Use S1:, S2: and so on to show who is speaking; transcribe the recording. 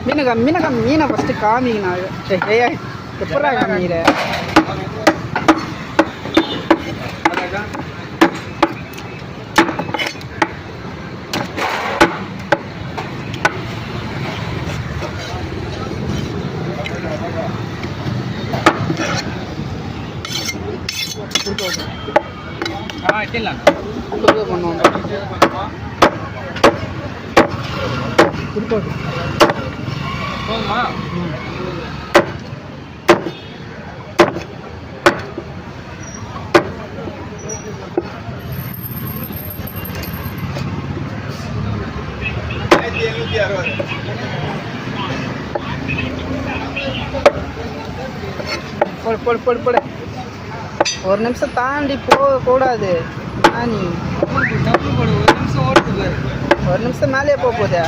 S1: மீனை ஃபஸ்ட்டு காமிங்கண்ணா. எப்படா காமிக்கிற? போடு. ஒரு நிமிஷம் தாண்டி போகக்கூடாது. ஒரு நிமிஷம் மேலே போகுது.